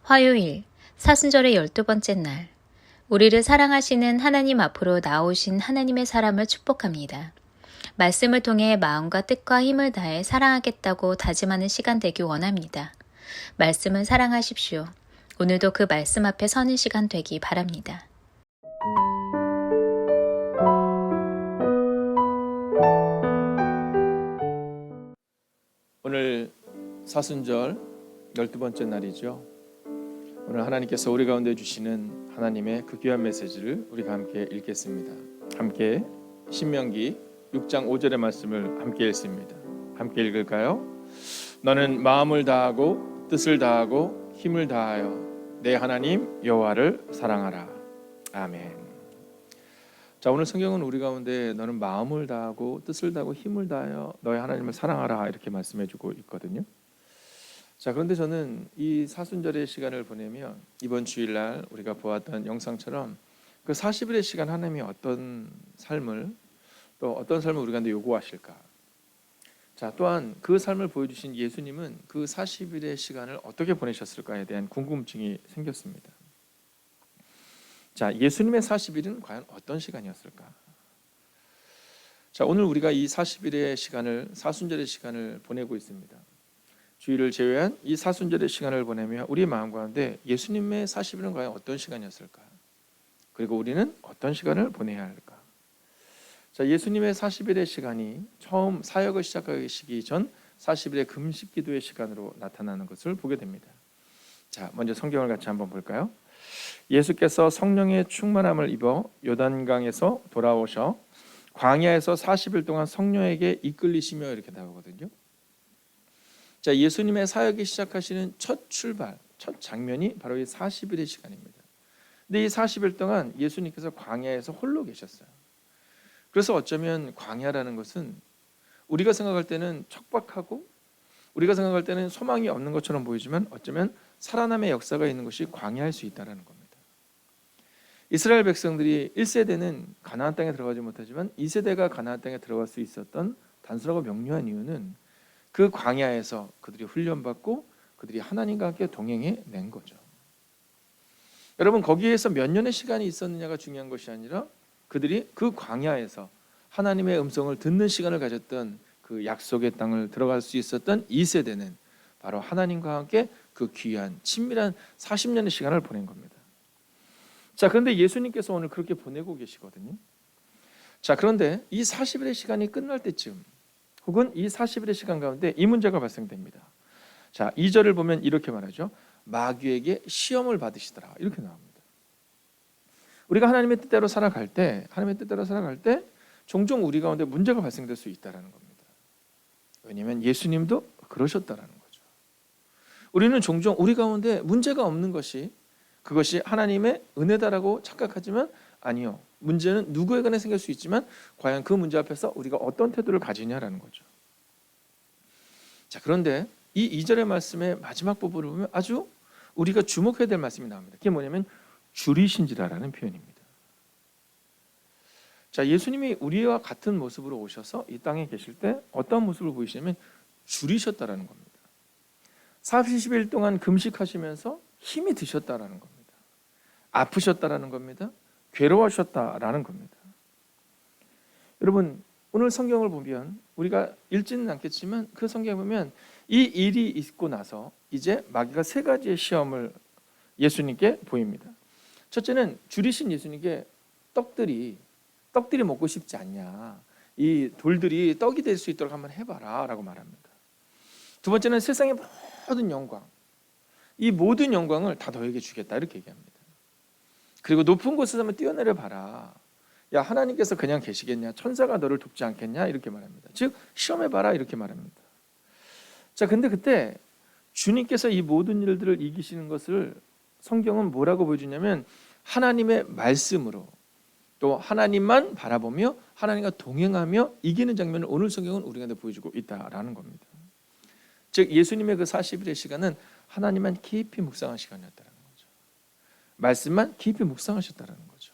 화요일, 사순절의 12번째 날, 우리를 사랑하시는 하나님 앞으로 나오신 하나님의 사람을 축복합니다. 말씀을 통해 마음과 뜻과 힘을 다해 사랑하겠다고 다짐하는 시간 되길 원합니다. 말씀을 사랑하십시오. 오늘도 그 말씀 앞에 서는 시간 되기 바랍니다. 오늘 사순절 12번째 날이죠. 오늘 하나님께서 우리 가운데 주시는 하나님의 그 귀한 메시지를 우리가 함께 읽겠습니다. 함께 신명기 6장 5절의 말씀을 함께 읽습니다. 함께 읽을까요? 너는 마음을 다하고 뜻을 다하고 힘을 다하여 내 하나님 여호와를 사랑하라. 아멘. 자, 오늘 성경은 우리 가운데 너는 마음을 다하고 뜻을 다하고 힘을 다하여 너의 하나님을 사랑하라 이렇게 말씀해주고 있거든요. 자, 그런데 저는 이 사순절의 시간을 보내면 이번 주일날 우리가 보았던 영상처럼 그 40일의 시간 하나님이 어떤 삶을 우리 가운데 요구하실까? 자, 또한 그 삶을 보여주신 예수님은 그 40일의 시간을 어떻게 보내셨을까에 대한 궁금증이 생겼습니다. 자, 예수님의 40일은 과연 어떤 시간이었을까? 자, 오늘 우리가 이 40일의 시간을 사순절의 시간을 보내고 있습니다. 주일을 제외한 이 사순절의 시간을 보내며 우리 마음 가운데 예수님의 40일은 과연 어떤 시간이었을까? 그리고 우리는 어떤 시간을 보내야 할까? 자, 예수님의 40일의 시간이 처음 사역을 시작하시기 전 40일의 금식 기도의 시간으로 나타나는 것을 보게 됩니다. 자, 먼저 성경을 같이 한번 볼까요? 예수께서 성령의 충만함을 입어 요단강에서 돌아오셔 광야에서 40일 동안 성령에게 이끌리시며 이렇게 나오거든요. 자, 예수님의 사역이 시작하시는 첫 출발, 첫 장면이 바로 이 40일의 시간입니다. 근데 이 40일 동안 예수님께서 광야에서 홀로 계셨어요. 그래서 어쩌면 광야라는 것은 우리가 생각할 때는 척박하고 우리가 생각할 때는 소망이 없는 것처럼 보이지만 어쩌면 살아남의 역사가 있는 것이 광야일 수 있다는 겁니다. 이스라엘 백성들이 1세대는 가나안 땅에 들어가지 못하지만 2세대가 가나안 땅에 들어갈 수 있었던 단순하고 명료한 이유는 그 광야에서 그들이 훈련받고 그들이 하나님과 함께 동행해 낸 거죠. 여러분, 거기에서 몇 년의 시간이 있었느냐가 중요한 것이 아니라 그들이 그 광야에서 하나님의 음성을 듣는 시간을 가졌던 그 약속의 땅을 들어갈 수 있었던 2세대는 바로 하나님과 함께 그 귀한 친밀한 40년의 시간을 보낸 겁니다. 자, 그런데 예수님께서 오늘 그렇게 보내고 계시거든요. 자, 그런데 이 40일의 시간이 끝날 때쯤 혹은 이 40일의 시간 가운데 이 문제가 발생됩니다. 자, 2절을 보면 이렇게 말하죠. 마귀에게 시험을 받으시더라. 이렇게 나옵니다. 우리가 하나님의 뜻대로 살아갈 때 종종 우리 가운데 문제가 발생될 수 있다는 겁니다. 왜냐하면 예수님도 그러셨다라는 거죠. 우리는 종종 우리 가운데 문제가 없는 그것이 하나님의 은혜다라고 착각하지만 아니요. 문제는 누구에게나 생길 수 있지만 과연 그 문제 앞에서 우리가 어떤 태도를 가지냐라는 거죠. 자, 그런데 이 2절의 말씀의 마지막 부분을 보면 아주 우리가 주목해야 될 말씀이 나옵니다. 그게 뭐냐면 줄이신지라라는 표현입니다. 자, 예수님이 우리와 같은 모습으로 오셔서 이 땅에 계실 때 어떤 모습을 보이시냐면 줄이셨다라는 겁니다. 40일 동안 금식하시면서 힘이 드셨다라는 겁니다. 아프셨다라는 겁니다. 괴로워하셨다라는 겁니다. 여러분, 오늘 성경을 보면 우리가 읽지는 않겠지만 그 성경에 보면 이 일이 있고 나서 이제 마귀가 세 가지의 시험을 예수님께 보입니다. 첫째는 줄이신 예수님께 떡들이 먹고 싶지 않냐, 이 돌들이 떡이 될 수 있도록 한번 해봐라 라고 말합니다. 두 번째는 세상의 모든 영광, 이 모든 영광을 다 너에게 주겠다 이렇게 얘기합니다. 그리고 높은 곳에서 한번 뛰어내려 봐라. 야, 하나님께서 그냥 계시겠냐? 천사가 너를 돕지 않겠냐? 이렇게 말합니다. 즉 시험해봐라 이렇게 말합니다. 자, 근데 그때 주님께서 이 모든 일들을 이기시는 것을 성경은 뭐라고 보여주냐면 하나님의 말씀으로 또 하나님만 바라보며 하나님과 동행하며 이기는 장면을 오늘 성경은 우리한테 보여주고 있다라는 겁니다. 즉 예수님의 그 40일의 시간은 하나님만 깊이 묵상한 시간이었다는 거죠. 말씀만 깊이 묵상하셨다는 거죠.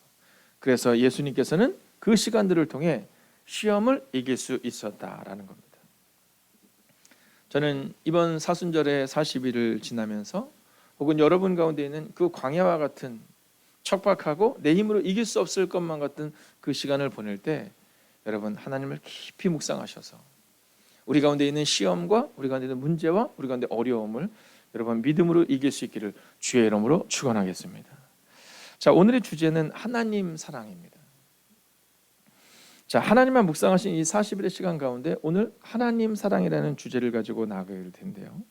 그래서 예수님께서는 그 시간들을 통해 시험을 이길 수 있었다라는 겁니다. 저는 이번 사순절의 40일을 지나면서 혹은 여러분 가운데 있는 그 광야와 같은 척박하고 내 힘으로 이길 수 없을 것만 같은 그 시간을 보낼 때 여러분 하나님을 깊이 묵상하셔서 우리 가운데 있는 시험과 우리 가운데 있는 문제와 우리 가운데 어려움을 여러분 믿음으로 이길 수 있기를 주의 이름으로 축원하겠습니다. 자, 오늘의 주제는 하나님 사랑입니다. 자, 하나님만 묵상하신 이 40일의 시간 가운데 오늘 하나님 사랑이라는 주제를 가지고 나아가야 될 텐데요.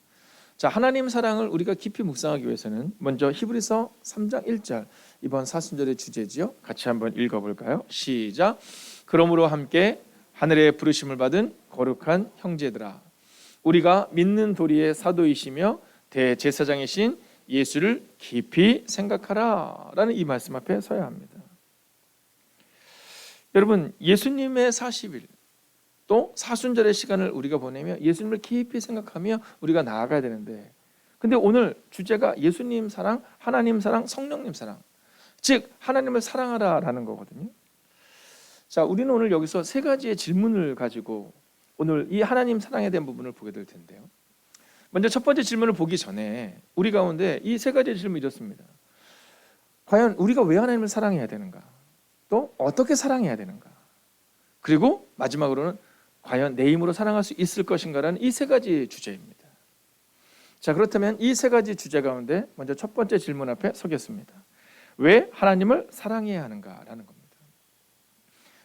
자, 하나님 사랑을 우리가 깊이 묵상하기 위해서는 먼저 히브리서 3장 1절 이번 사순절의 주제지요. 같이 한번 읽어볼까요? 시작. 그러므로 함께 하늘에 부르심을 받은 거룩한 형제들아, 우리가 믿는 도리의 사도이시며 대제사장이신 예수를 깊이 생각하라 라는 이 말씀 앞에 서야 합니다. 여러분, 예수님의 40일 또 사순절의 시간을 우리가 보내며 예수님을 깊이 생각하며 우리가 나아가야 되는데, 근데 오늘 주제가 예수님 사랑, 하나님 사랑, 성령님 사랑, 즉 하나님을 사랑하라라는 거거든요. 자, 우리는 오늘 여기서 세 가지의 질문을 가지고 오늘 이 하나님 사랑에 대한 부분을 보게 될 텐데요. 먼저 첫 번째 질문을 보기 전에 우리 가운데 이 세 가지의 질문이 이렇습니다. 과연 우리가 왜 하나님을 사랑해야 되는가? 또 어떻게 사랑해야 되는가? 그리고 마지막으로는 과연 내 힘으로 사랑할 수 있을 것인가라는 이 세 가지 주제입니다. 자, 그렇다면 이 세 가지 주제 가운데 먼저 첫 번째 질문 앞에 서겠습니다. 왜 하나님을 사랑해야 하는가라는 겁니다.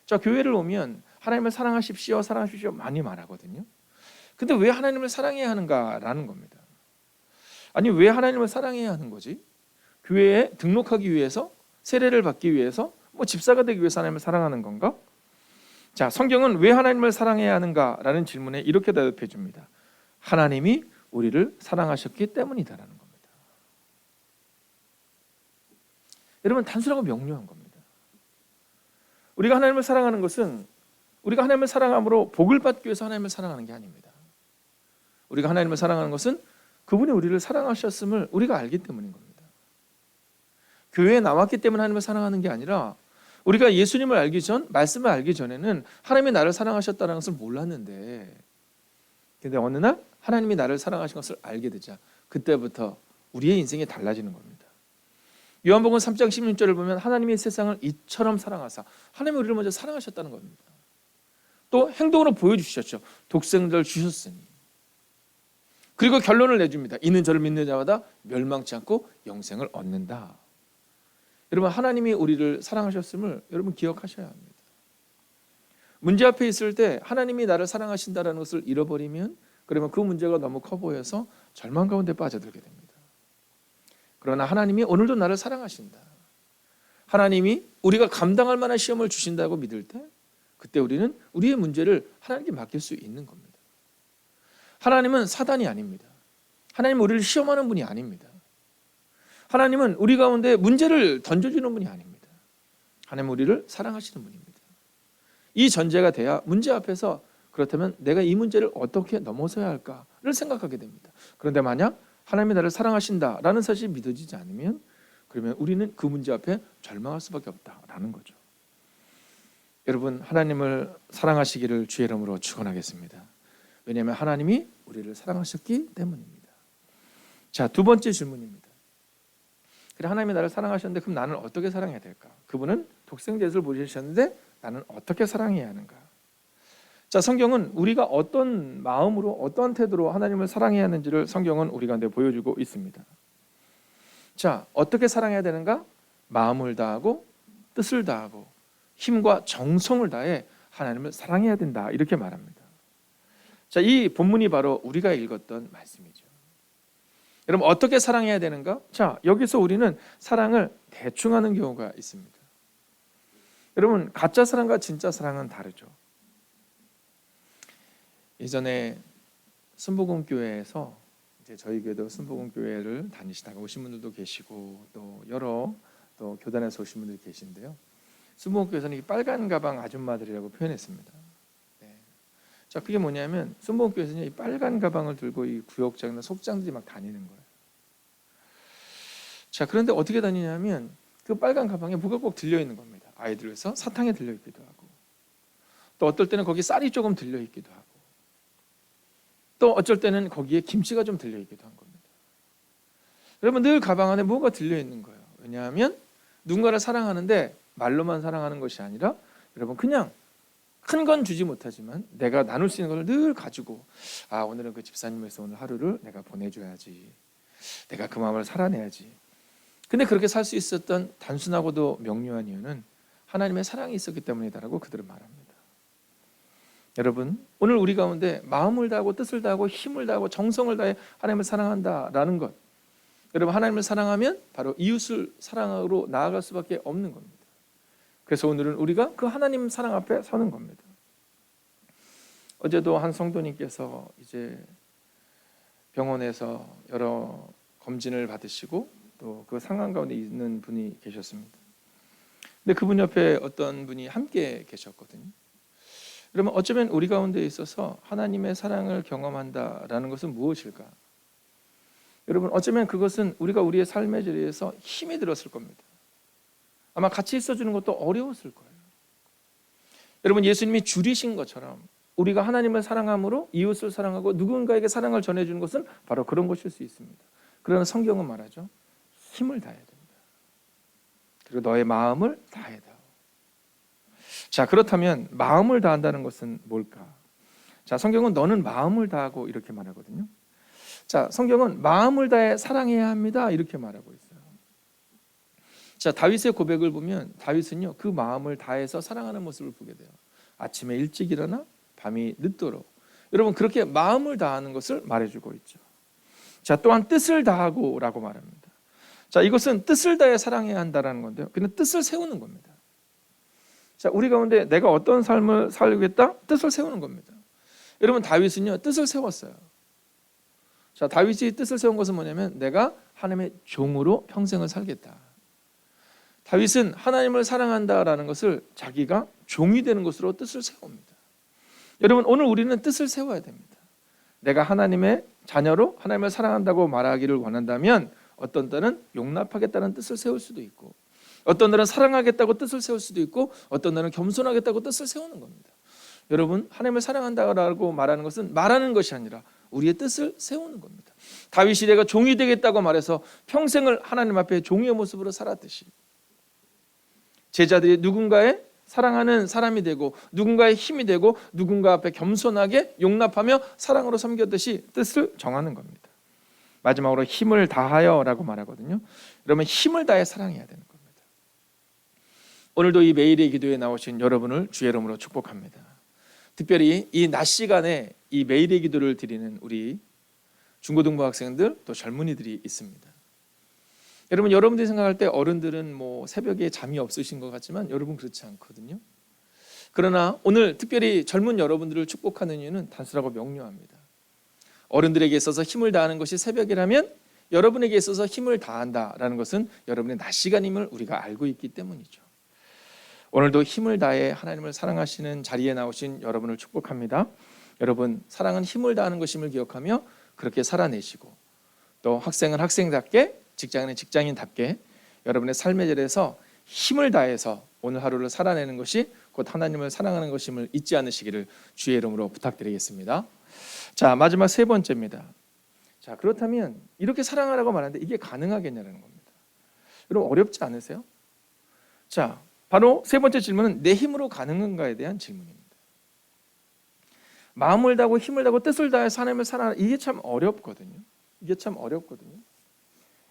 자, 교회를 오면 하나님을 사랑하십시오, 사랑하십시오 많이 말하거든요. 근데 왜 하나님을 사랑해야 하는가라는 겁니다. 아니, 왜 하나님을 사랑해야 하는 거지? 교회에 등록하기 위해서, 세례를 받기 위해서, 집사가 되기 위해서 하나님을 사랑하는 건가? 자, 성경은 왜 하나님을 사랑해야 하는가라는 질문에 이렇게 대답해 줍니다. 하나님이 우리를 사랑하셨기 때문이다라는 겁니다. 여러분, 단순하고 명료한 겁니다. 우리가 하나님을 사랑하는 것은 우리가 하나님을 사랑함으로 복을 받기 위해서 하나님을 사랑하는 게 아닙니다. 우리가 하나님을 사랑하는 것은 그분이 우리를 사랑하셨음을 우리가 알기 때문인 겁니다. 교회에 나왔기 때문에 하나님을 사랑하는 게 아니라 우리가 예수님을 알기 전, 말씀을 알기 전에는 하나님이 나를 사랑하셨다는 것을 몰랐는데, 근데 어느 날 하나님이 나를 사랑하신 것을 알게 되자 그때부터 우리의 인생이 달라지는 겁니다. 요한복음 3장 16절을 보면 하나님이 세상을 이처럼 사랑하사, 하나님이 우리를 먼저 사랑하셨다는 겁니다. 또 행동으로 보여주셨죠. 독생자를 주셨으니. 그리고 결론을 내줍니다. 이는 저를 믿는 자마다 멸망치 않고 영생을 얻는다. 여러분, 하나님이 우리를 사랑하셨음을 여러분 기억하셔야 합니다. 문제 앞에 있을 때 하나님이 나를 사랑하신다는 것을 잃어버리면 그러면 그 문제가 너무 커 보여서 절망 가운데 빠져들게 됩니다. 그러나 하나님이 오늘도 나를 사랑하신다, 하나님이 우리가 감당할 만한 시험을 주신다고 믿을 때 그때 우리는 우리의 문제를 하나님께 맡길 수 있는 겁니다. 하나님은 사단이 아닙니다. 하나님은 우리를 시험하는 분이 아닙니다. 하나님은 우리 가운데 문제를 던져주는 분이 아닙니다. 하나님은 우리를 사랑하시는 분입니다. 이 전제가 돼야 문제 앞에서 그렇다면 내가 이 문제를 어떻게 넘어서야 할까를 생각하게 됩니다. 그런데 만약 하나님이 나를 사랑하신다라는 사실이 믿어지지 않으면 그러면 우리는 그 문제 앞에 절망할 수밖에 없다라는 거죠. 여러분, 하나님을 사랑하시기를 주의 이름으로 축원하겠습니다. 왜냐하면 하나님이 우리를 사랑하셨기 때문입니다. 자, 두 번째 질문입니다. 그래, 하나님이 나를 사랑하셨는데 그럼 나는 어떻게 사랑해야 될까? 그분은 독생자 예수를 보내주셨는데 나는 어떻게 사랑해야 하는가? 자, 성경은 우리가 어떤 마음으로 어떤 태도로 하나님을 사랑해야 하는지를 성경은 우리 가운데 보여주고 있습니다. 자, 어떻게 사랑해야 되는가? 마음을 다하고 뜻을 다하고 힘과 정성을 다해 하나님을 사랑해야 된다, 이렇게 말합니다. 자, 이 본문이 바로 우리가 읽었던 말씀이죠. 여러분, 어떻게 사랑해야 되는가? 자, 여기서 우리는 사랑을 대충 하는 경우가 있습니다. 여러분, 가짜 사랑과 진짜 사랑은 다르죠. 예전에 순복음교회에서 이제 저희 교회도 순복음교회를 다니시다가 오신 분들도 계시고 또 여러 또 교단에서 오신 분들이 계신데요. 순복음교회에서는 이 빨간 가방 아줌마들이라고 표현했습니다. 네. 자, 그게 뭐냐면 순복음교회에서는 이 빨간 가방을 들고 이 구역장이나 속장들이 막 다니는 거예요. 자, 그런데 어떻게 다니냐면 그 빨간 가방에 뭐가 꼭 들려 있는 겁니다. 아이들에서 사탕에 들려 있기도 하고, 또 어떨 때는 거기 쌀이 조금 들려 있기도 하고, 또 어쩔 때는 거기에 김치가 좀 들려 있기도 한 겁니다. 여러분 늘 가방 안에 뭐가 들려있는 거예요. 왜냐하면 누군가를 사랑하는데 말로만 사랑하는 것이 아니라 여러분 그냥 큰 건 주지 못하지만 내가 나눌 수 있는 걸 늘 가지고 오늘은 그 집사님에서 오늘 하루를 내가 보내줘야지. 내가 그 마음을 살아내야지. 근데 그렇게 살 수 있었던 단순하고도 명료한 이유는 하나님의 사랑이 있었기 때문이다라고 그들은 말합니다. 여러분 오늘 우리 가운데 마음을 다하고 뜻을 다하고 힘을 다하고 정성을 다해 하나님을 사랑한다라는 것, 여러분 하나님을 사랑하면 바로 이웃을 사랑으로 나아갈 수밖에 없는 겁니다. 그래서 오늘은 우리가 그 하나님 사랑 앞에 서는 겁니다. 어제도 한 성도님께서 이제 병원에서 여러 검진을 받으시고 또 그 상황 가운데 있는 분이 계셨습니다. 근데 그분 옆에 어떤 분이 함께 계셨거든요. 그러면 어쩌면 우리 가운데 있어서 하나님의 사랑을 경험한다라는 것은 무엇일까? 여러분 어쩌면 그것은 우리가 우리의 삶의 자리에서 힘이 들었을 겁니다. 아마 같이 있어주는 것도 어려웠을 거예요. 여러분 예수님이 줄이신 것처럼 우리가 하나님을 사랑함으로 이웃을 사랑하고 누군가에게 사랑을 전해주는 것은 바로 그런 것일 수 있습니다. 그러나 성경은 말하죠. 힘을 다해야 된다. 그리고 너의 마음을 다해 다오. 자, 그렇다면 마음을 다한다는 것은 뭘까? 자, 성경은 너는 마음을 다하고 이렇게 말하거든요. 자, 성경은 마음을 다해 사랑해야 합니다. 이렇게 말하고 있어요. 자, 다윗의 고백을 보면 다윗은요, 그 마음을 다해서 사랑하는 모습을 보게 돼요. 아침에 일찍 일어나 밤이 늦도록. 여러분, 그렇게 마음을 다하는 것을 말해주고 있죠. 자, 또한 뜻을 다하고라고 말합니다. 자, 이것은 뜻을 다해 사랑해야 한다는 건데요. 그냥 뜻을 세우는 겁니다. 자, 우리 가운데 내가 어떤 삶을 살겠다? 뜻을 세우는 겁니다. 여러분, 다윗은요, 뜻을 세웠어요. 자, 다윗이 뜻을 세운 것은 뭐냐면 내가 하나님의 종으로 평생을 살겠다. 다윗은 하나님을 사랑한다라는 것을 자기가 종이 되는 것으로 뜻을 세웁니다. 여러분, 오늘 우리는 뜻을 세워야 됩니다. 내가 하나님의 자녀로 하나님을 사랑한다고 말하기를 원한다면 어떤 때는 용납하겠다는 뜻을 세울 수도 있고, 어떤 날은 사랑하겠다고 뜻을 세울 수도 있고, 어떤 날은 겸손하겠다고 뜻을 세우는 겁니다. 여러분, 하나님을 사랑한다고 말하는 것은 말하는 것이 아니라 우리의 뜻을 세우는 겁니다. 다윗이 내가 종이 되겠다고 말해서 평생을 하나님 앞에 종의 모습으로 살았듯이 제자들이 누군가의 사랑하는 사람이 되고 누군가의 힘이 되고 누군가 앞에 겸손하게 용납하며 사랑으로 섬겼듯이 뜻을 정하는 겁니다. 마지막으로 힘을 다하여라고 말하거든요. 그러면 힘을 다해 사랑해야 되는 겁니다. 오늘도 이 매일의 기도에 나오신 여러분을 주의 이름으로 축복합니다. 특별히 이 낮 시간에 이 매일의 기도를 드리는 우리 중고등부 학생들 또 젊은이들이 있습니다. 여러분, 여러분들이 생각할 때 어른들은 뭐 새벽에 잠이 없으신 것 같지만 여러분 그렇지 않거든요. 그러나 오늘 특별히 젊은 여러분들을 축복하는 이유는 단순하고 명료합니다. 어른들에게 있어서 힘을 다하는 것이 새벽이라면 여러분에게 있어서 힘을 다한다라는 것은 여러분의 낮 시간임을 우리가 알고 있기 때문이죠. 오늘도 힘을 다해 하나님을 사랑하시는 자리에 나오신 여러분을 축복합니다. 여러분, 사랑은 힘을 다하는 것임을 기억하며 그렇게 살아내시고, 또 학생은 학생답게, 직장인은 직장인답게 여러분의 삶의 자리에서 힘을 다해서 오늘 하루를 살아내는 것이 곧 하나님을 사랑하는 것임을 잊지 않으시기를 주의 이름으로 부탁드리겠습니다. 자, 마지막 세 번째입니다. 자, 그렇다면 이렇게 사랑하라고 말하는데 이게 가능하겠냐는 겁니다. 여러분, 어렵지 않으세요? 자, 바로 세 번째 질문은 내 힘으로 가능한가에 대한 질문입니다. 마음을 다하고 힘을 다하고 뜻을 다해서 하나님을 사랑하는, 이게 참 어렵거든요. 이게 참 어렵거든요.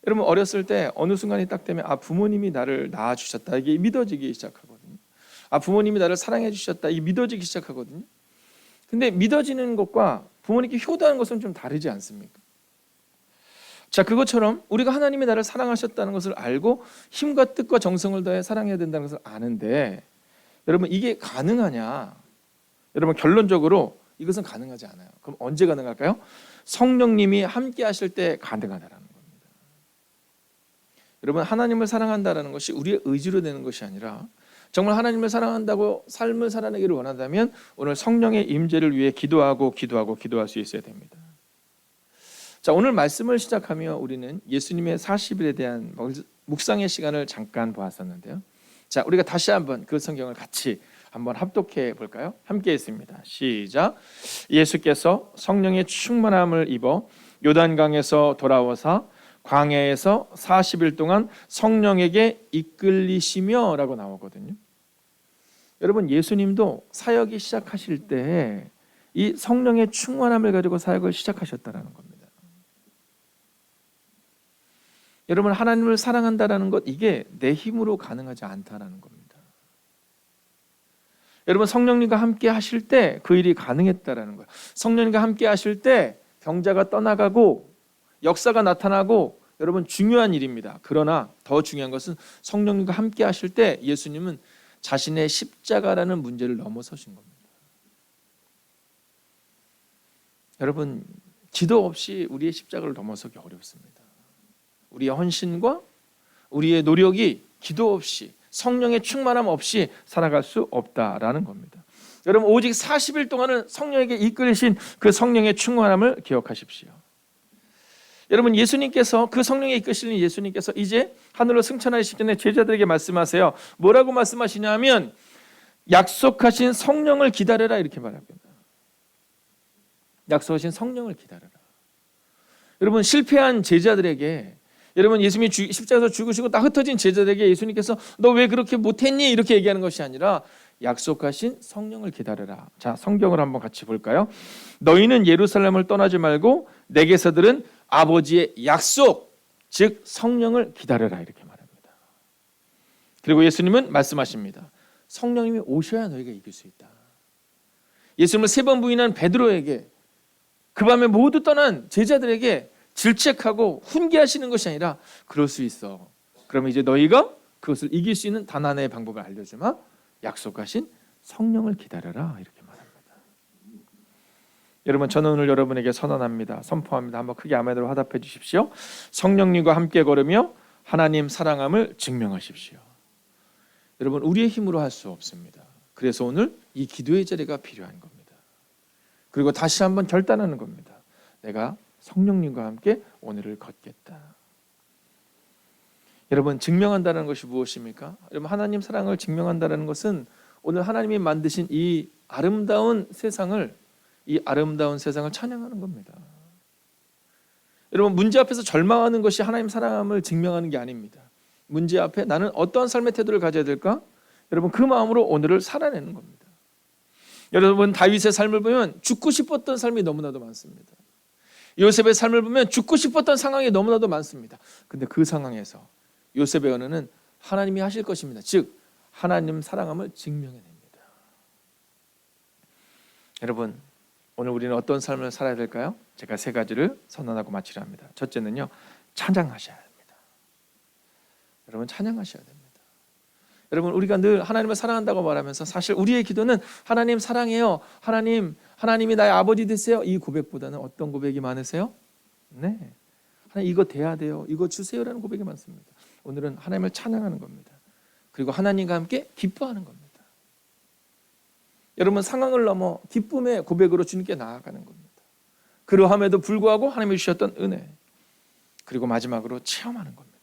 여러분, 어렸을 때 어느 순간이 딱 되면 부모님이 나를 낳아주셨다, 이게 믿어지기 시작하거든요. 부모님이 나를 사랑해 주셨다, 이게 믿어지기 시작하거든요. 근데 믿어지는 것과 부모님께 효도하는 것은 좀 다르지 않습니까? 자, 그것처럼 우리가 하나님이 나를 사랑하셨다는 것을 알고 힘과 뜻과 정성을 다해 사랑해야 된다는 것을 아는데, 여러분 이게 가능하냐? 여러분, 결론적으로 이것은 가능하지 않아요. 그럼 언제 가능할까요? 성령님이 함께 하실 때 가능하다라는 겁니다. 여러분, 하나님을 사랑한다라는 것이 우리의 의지로 되는 것이 아니라 정말 하나님을 사랑한다고 삶을 살아내기를 원한다면 오늘 성령의 임재를 위해 기도할 수 있어야 됩니다. 자, 오늘 말씀을 시작하며 우리는 예수님의 40일에 대한 묵상의 시간을 잠깐 보았었는데요. 자, 우리가 다시 한번 그 성경을 같이 한번 합독해 볼까요? 함께 했습니다. 시작. 예수께서 성령의 충만함을 입어 요단강에서 돌아오사 광야에서 40일 동안 성령에게 이끌리시며 라고 나오거든요. 여러분, 예수님도 사역이 시작하실 때 이 성령의 충만함을 가지고 사역을 시작하셨다는 겁니다. 여러분, 하나님을 사랑한다는 것, 이게 내 힘으로 가능하지 않다는 겁니다. 여러분, 성령님과 함께 하실 때 그 일이 가능했다는 거예요. 성령님과 함께 하실 때 병자가 떠나가고 역사가 나타나고, 여러분, 중요한 일입니다. 그러나 더 중요한 것은 성령님과 함께 하실 때 예수님은 자신의 십자가라는 문제를 넘어서신 겁니다. 여러분, 기도 없이 우리의 십자가를 넘어서기 어렵습니다. 우리의 헌신과 우리의 노력이 기도 없이, 성령의 충만함 없이 살아갈 수 없다라는 겁니다. 여러분, 오직 40일 동안은 성령에게 이끌리신 그 성령의 충만함을 기억하십시오. 여러분, 예수님께서, 그 성령에 이끄시는 예수님께서 이제 하늘로 승천하시기 전에 제자들에게 말씀하세요. 뭐라고 말씀하시냐면 약속하신 성령을 기다려라, 이렇게 말합니다. 약속하신 성령을 기다려라. 여러분, 실패한 제자들에게, 여러분, 예수님이 십자가에서 죽으시고 다 흩어진 제자들에게 예수님께서 너 왜 그렇게 못했니? 이렇게 얘기하는 것이 아니라 약속하신 성령을 기다려라. 자, 성경을 한번 같이 볼까요? 너희는 예루살렘을 떠나지 말고 내게서 들은 아버지의 약속, 즉 성령을 기다려라, 이렇게 말합니다. 그리고 예수님은 말씀하십니다. 성령님이 오셔야 너희가 이길 수 있다. 예수님을 3번 부인한 베드로에게, 그 밤에 모두 떠난 제자들에게 질책하고 훈계하시는 것이 아니라 그럴 수 있어. 그러면 이제 너희가 그것을 이길 수 있는 단 하나의 방법을 알려주마. 약속하신 성령을 기다려라, 이렇게 말합니다. 여러분, 저는 오늘 여러분에게 선언합니다. 선포합니다. 한번 크게 아멘으로 화답해 주십시오. 성령님과 함께 걸으며 하나님 사랑함을 증명하십시오. 여러분, 우리의 힘으로 할 수 없습니다. 그래서 오늘 이 기도의 자리가 필요한 겁니다. 그리고 다시 한번 결단하는 겁니다. 내가 성령님과 함께 오늘을 걷겠다. 여러분, 증명한다는 것이 무엇입니까? 여러분, 하나님 사랑을 증명한다는 것은 오늘 하나님이 만드신 이 아름다운 세상을 찬양하는 겁니다. 여러분, 문제 앞에서 절망하는 것이 하나님 사랑함을 증명하는 게 아닙니다. 문제 앞에 나는 어떠한 삶의 태도를 가져야 될까? 여러분, 그 마음으로 오늘을 살아내는 겁니다. 여러분, 다윗의 삶을 보면 죽고 싶었던 삶이 너무나도 많습니다. 요셉의 삶을 보면 죽고 싶었던 상황이 너무나도 많습니다. 근데 그 상황에서 요셉의 언어는 하나님이 하실 것입니다. 즉 하나님 사랑함을 증명해냅니다. 여러분, 오늘 우리는 어떤 삶을 살아야 될까요? 제가 3가지를 선언하고 마치려 합니다. 첫째는요, 찬양하셔야 합니다. 여러분, 찬양하셔야 됩니다. 여러분, 우리가 늘 하나님을 사랑한다고 말하면서 사실 우리의 기도는 하나님 사랑해요, 하나님이 나의 아버지 되세요, 이 고백보다는 어떤 고백이 많으세요? 네, 하나님 이거 돼야 돼요, 이거 주세요라는 고백이 많습니다. 오늘은 하나님을 찬양하는 겁니다. 그리고 하나님과 함께 기뻐하는 겁니다. 여러분, 상황을 넘어 기쁨의 고백으로 주님께 나아가는 겁니다. 그러함에도 불구하고 하나님이 주셨던 은혜, 그리고 마지막으로 체험하는 겁니다.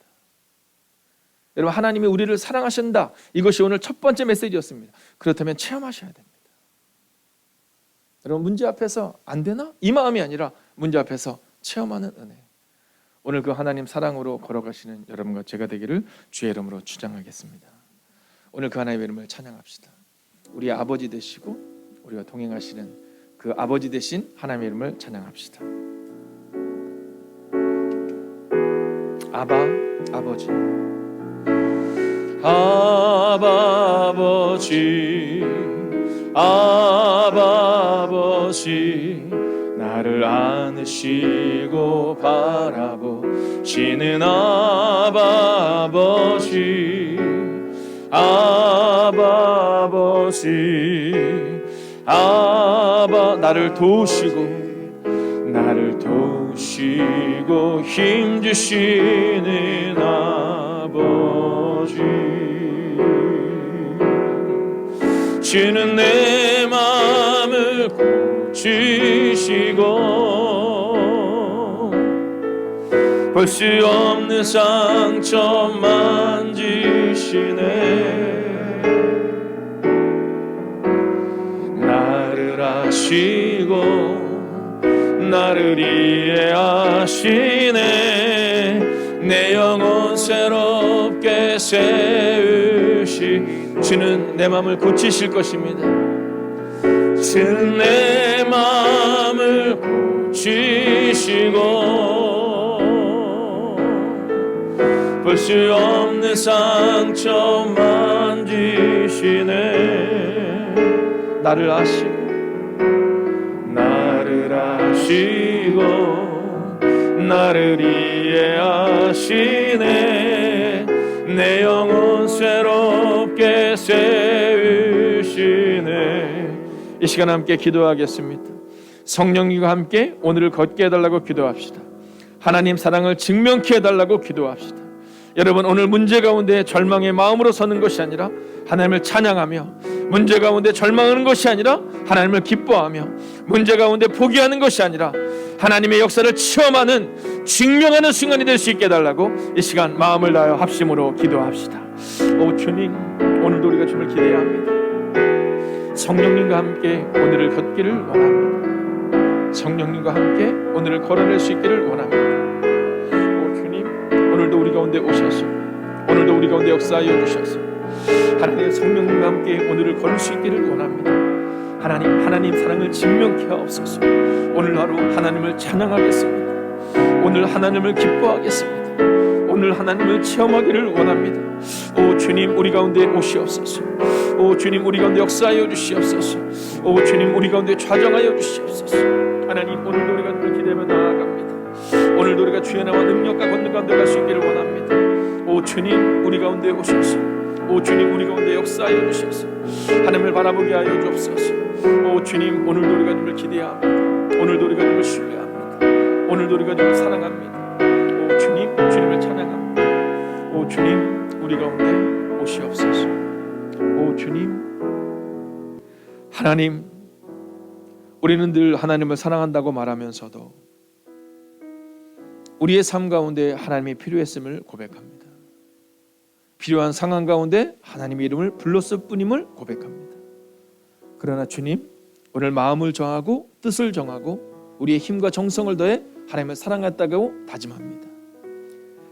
여러분, 하나님이 우리를 사랑하신다, 이것이 오늘 첫 번째 메시지였습니다. 그렇다면 체험하셔야 됩니다. 여러분, 문제 앞에서 안 되나? 이 마음이 아니라 문제 앞에서 체험하는 은혜. 오늘 그 하나님 사랑으로 걸어가시는 여러분과 제가 되기를 주의 이름으로 주장하겠습니다. 오늘 그 하나님의 이름을 찬양합시다. 우리의 아버지 되시고 우리와 동행하시는 그 아버지 되신 하나님의 이름을 찬양합시다. 아바 아버지, 아바 아버지, 아바 아버지, 나를 안으시고 바라보시는 아바 아버지, 아바 아버지, 아바, 나를 도우시고 힘주시는 아버지, 주는 내 마음을 고치시고 볼 수 없는 상처 만지시네. 나를 아시고 나를 이해하시네. 내 영혼 새롭게 세우시. 주는 내 마음을 고치실 것입니다. 주는 내 마음을 고치시고 볼 수 없는 상처 만지시네. 나를 아시고 나를 이해하시네. 내 영혼 새롭게 세우시네. 이 시간 함께 기도하겠습니다. 성령님과 함께 오늘을 걷게 해달라고 기도합시다. 하나님 사랑을 증명케 해달라고 기도합시다. 여러분, 오늘 문제 가운데 절망의 마음으로 서는 것이 아니라 하나님을 찬양하며, 문제 가운데 절망하는 것이 아니라 하나님을 기뻐하며, 문제 가운데 포기하는 것이 아니라 하나님의 역사를 체험하는, 증명하는 순간이 될 수 있게 해달라고 이 시간 마음을 다하여 합심으로 기도합시다. 오 주님, 오늘도 우리가 주님을 기대해야 합니다. 성령님과 함께 오늘을 걷기를 원합니다. 성령님과 함께 오늘을 걸어낼 수 있기를 원합니다. 오 주님, 오늘도 우리 가운데 오셔서, 오늘도 우리 가운데 역사하여 주셔서 하나님의 성령님과 함께 오늘을 걸을 수 있기를 원합니다. 하나님 사랑을 증명케 하옵소서. 오늘 하루 하나님을 찬양하겠습니다. 오늘 하나님을 기뻐하겠습니다. 오늘 하나님을 체험하기를 원합니다. 오 주님, 우리 가운데 오시옵소서. 오 주님, 우리 가운데 역사하여 주시옵소서. 오 주님, 우리 가운데 좌정하여 주시옵소서. 하나님, 오늘도 우리가 주를 기대하며 나아갑니다. 오늘도 우리가 주의 나와 능력과 권능 가운데 갈 수 있기를 원합니다. 오 주님, 우리 가운데 오셔서, 오 주님, 우리 가운데 역사하여 주셔서 하나님을 바라보게 하여 주옵소서. 오 주님, 오늘도 우리가 주를 기대합니다. 오늘도 우리가 주를 신뢰합니다. 오늘도 우리가 주를 사랑합니다. 오 주님, 주님을 찬양합니다. 오 주님, 우리 가운데 오시옵소서. 오 주님, 하나님, 우리는 늘 하나님을 사랑한다고 말하면서도 우리의 삶 가운데 하나님이 필요했음을 고백합니다. 필요한 상황 가운데 하나님의 이름을 불렀을 뿐임을 고백합니다. 그러나 주님, 오늘 마음을 정하고 뜻을 정하고 우리의 힘과 정성을 더해 하나님을 사랑했다고 다짐합니다.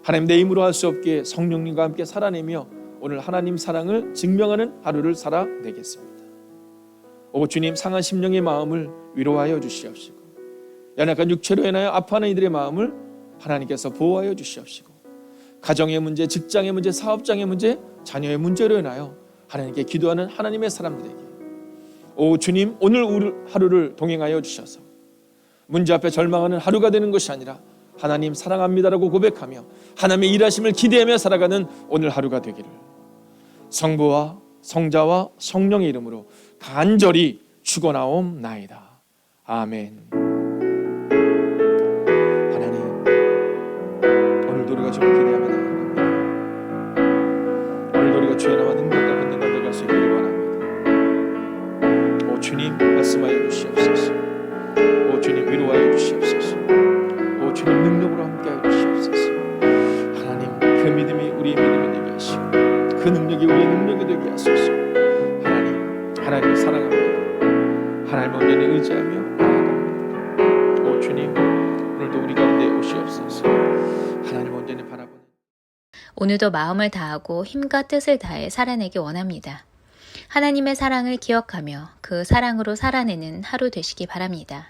하나님, 내 힘으로 할 수 없게 성령님과 함께 살아내며 오늘 하나님 사랑을 증명하는 하루를 살아내겠습니다. 오 주님, 상한 심령의 마음을 위로하여 주시옵시고, 연약한 육체로 인하여 아파하는 이들의 마음을 하나님께서 보호하여 주시옵시고, 가정의 문제, 직장의 문제, 사업장의 문제, 자녀의 문제로 인하여 하나님께 기도하는 하나님의 사람들에게 오 주님, 오늘 하루를 동행하여 주셔서 문제 앞에 절망하는 하루가 되는 것이 아니라 하나님 사랑합니다라고 고백하며 하나님의 일하심을 기대하며 살아가는 오늘 하루가 되기를 성부와 성자와 성령의 이름으로 간절히 축원하옵나이다. 아멘. 하나님, 오늘도 우리가 주를 기대하며 나아갑니다. 오늘도 우리가 주의 나와 능력과 권능 가운데 갈 수 있기를 원합니다. 오 주님, 말씀하여 주시옵소서. 오 주님, 위로하여 주시옵소서. 오 주님, 능력으로 함께하여 주시옵소서. 하나님, 그 믿음이 우리의 믿음이 되게 하시고 그 능력이 우리의 능력이 되게 하소서. 하나님을 사랑합니다. 하나님을 온전히 의지하며 나아갑니다. 오 주님, 오늘도 우리 가운데 오시옵소서. 하나님을 온전히 바라보는 오늘도 마음을 다하고 힘과 뜻을 다해 살아내기 원합니다. 하나님의 사랑을 기억하며 그 사랑으로 살아내는 하루 되시기 바랍니다.